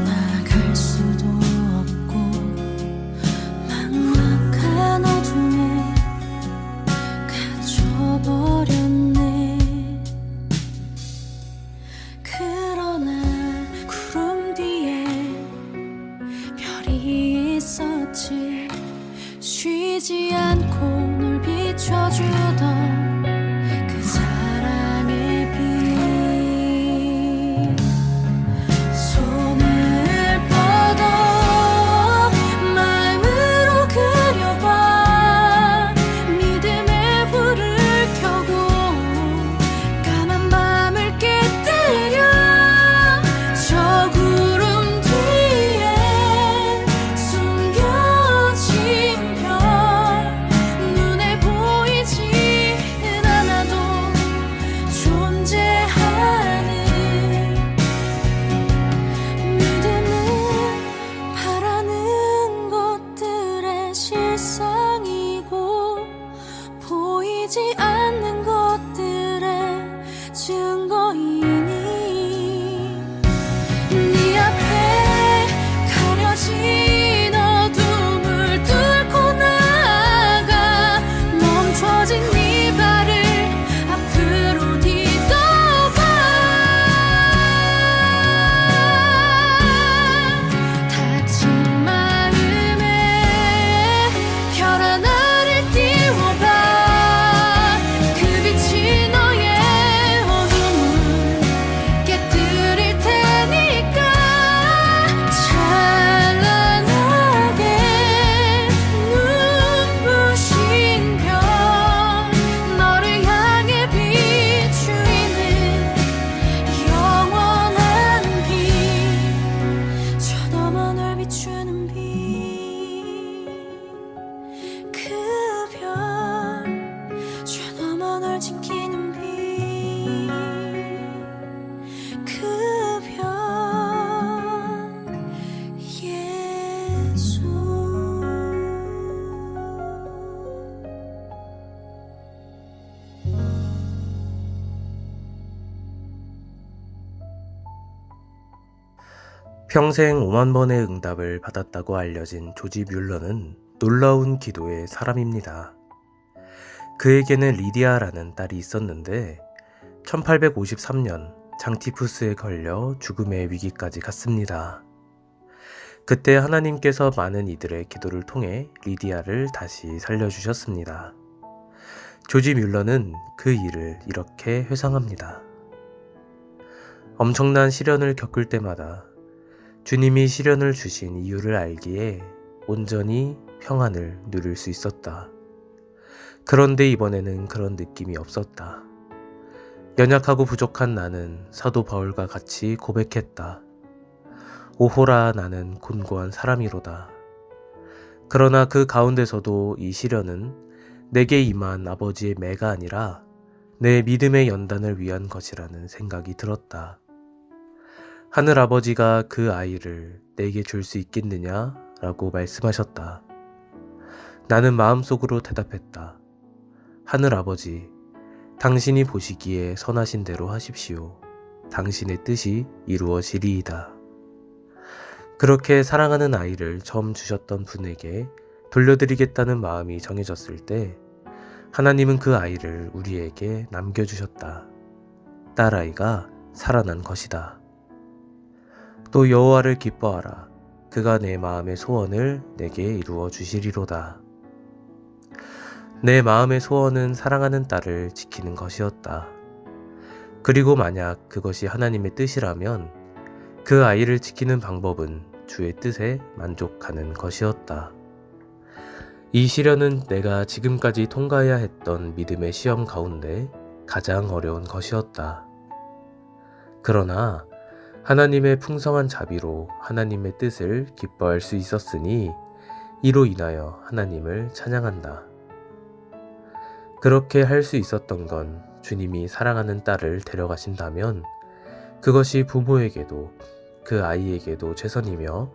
나갈 수도 없고 막막한 어둠에 갇혀버렸네. 그러나 구름 뒤에 별이 있었지. 쉬지 않고 널 비춰주던 그 사랑의 평생 5만 번의 응답을 받았다고 알려진 조지 뮬러는 놀라운 기도의 사람입니다. 그에게는 리디아라는 딸이 있었는데 1853년 장티푸스에 걸려 죽음의 위기까지 갔습니다. 그때 하나님께서 많은 이들의 기도를 통해 리디아를 다시 살려주셨습니다. 조지 뮬러는 그 일을 이렇게 회상합니다. 엄청난 시련을 겪을 때마다 주님이 시련을 주신 이유를 알기에 온전히 평안을 누릴 수 있었다. 그런데 이번에는 그런 느낌이 없었다. 연약하고 부족한 나는 사도 바울과 같이 고백했다. 오호라 나는 곤고한 사람이로다. 그러나 그 가운데서도 이 시련은 내게 임한 아버지의 매가 아니라 내 믿음의 연단을 위한 것이라는 생각이 들었다. 하늘 아버지가 그 아이를 내게 줄 수 있겠느냐? 라고 말씀하셨다. 나는 마음속으로 대답했다. 하늘 아버지, 당신이 보시기에 선하신 대로 하십시오. 당신의 뜻이 이루어지리이다. 그렇게 사랑하는 아이를 처음 주셨던 분에게 돌려드리겠다는 마음이 정해졌을 때 하나님은 그 아이를 우리에게 남겨주셨다. 딸아이가 살아난 것이다. 또 여호와를 기뻐하라. 그가 내 마음의 소원을 내게 이루어 주시리로다. 내 마음의 소원은 사랑하는 딸을 지키는 것이었다. 그리고 만약 그것이 하나님의 뜻이라면 그 아이를 지키는 방법은 주의 뜻에 만족하는 것이었다. 이 시련은 내가 지금까지 통과해야 했던 믿음의 시험 가운데 가장 어려운 것이었다. 그러나 하나님의 풍성한 자비로 하나님의 뜻을 기뻐할 수 있었으니 이로 인하여 하나님을 찬양한다. 그렇게 할 수 있었던 건 주님이 사랑하는 딸을 데려가신다면 그것이 부모에게도 그 아이에게도 최선이며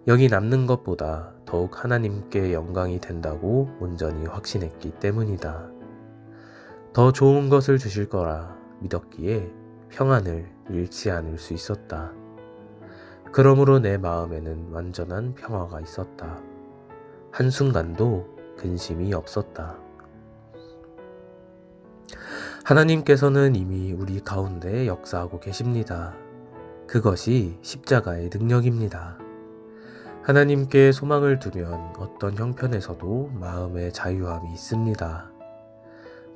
여기 남는 것보다 더욱 하나님께 영광이 된다고 온전히 확신했기 때문이다. 더 좋은 것을 주실 거라 믿었기에 평안을 잃지 않을 수 있었다. 그러므로 내 마음에는 완전한 평화가 있었다. 한순간도 근심이 없었다. 하나님께서는 이미 우리 가운데 역사하고 계십니다. 그것이 십자가의 능력입니다. 하나님께 소망을 두면 어떤 형편에서도 마음의 자유함이 있습니다.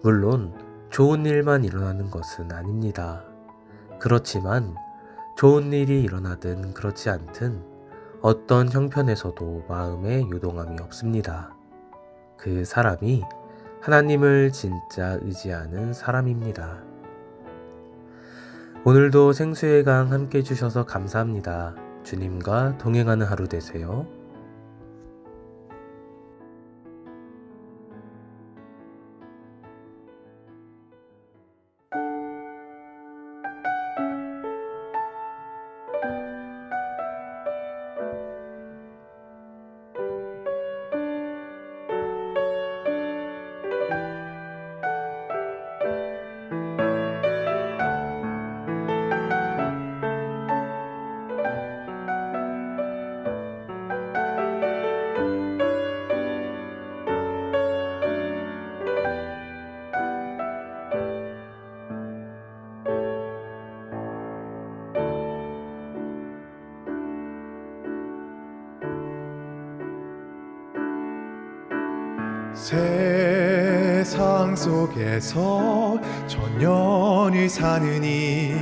물론 좋은 일만 일어나는 것은 아닙니다. 그렇지만 좋은 일이 일어나든 그렇지 않든 어떤 형편에서도 마음에 요동함이 없습니다. 그 사람이 하나님을 진짜 의지하는 사람입니다. 오늘도 생수의 강 함께 해주셔서 감사합니다. 주님과 동행하는 하루 되세요. 세상 속에서 천년을 사느니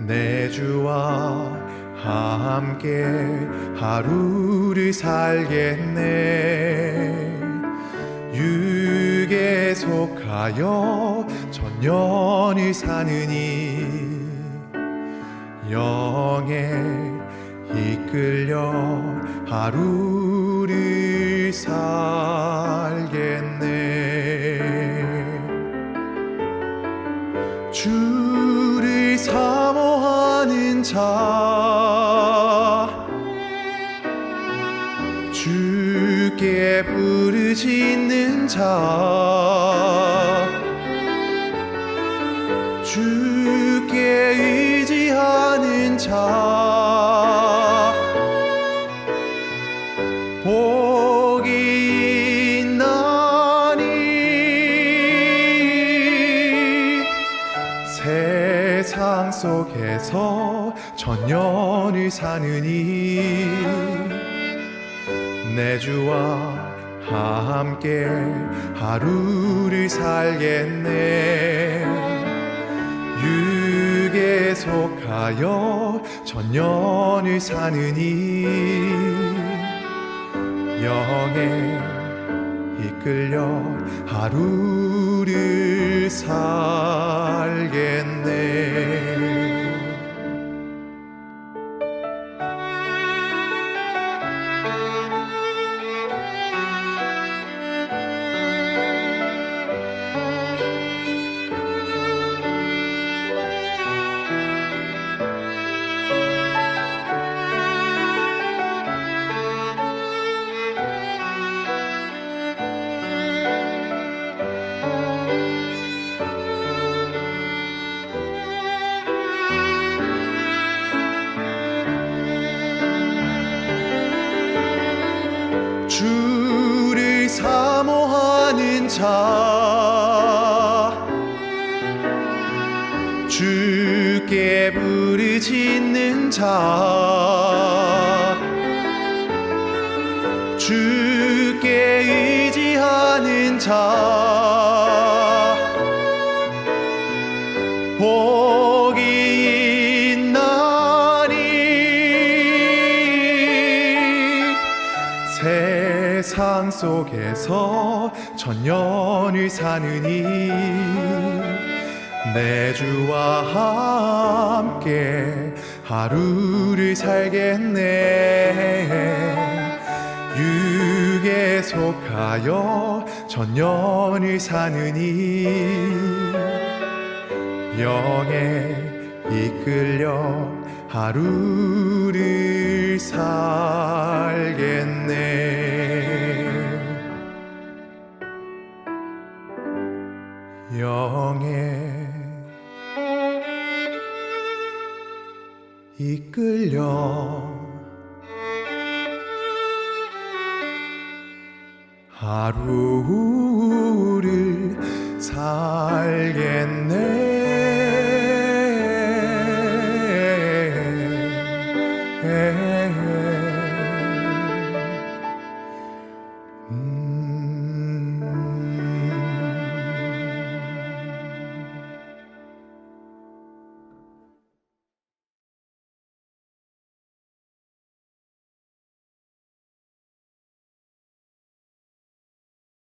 내 주와 함께 하루를 살겠네. 육에 속하여 천년을 사느니 영에 이끌려 하루를 살겠네. 주를 사모하는 자, 주께 부르짖는 자, 주께 의지하는 자, 천년을 사느니 내 주와 함께 하루를 살겠네. 육에 속하여 천년을 사느니 영에 이끌려 하루를 살겠네. 주를 사모하는 자, 주께 부르짖는 자, 주께 의지하는 자, 복이 있나니. 세상 속에서 천년을 사느니 내 주와 함께 하루를 살겠네. 육에 속하여 천년을 사느니 영에 이끌려 하루를 살겠네. 영에 이끌려 하루를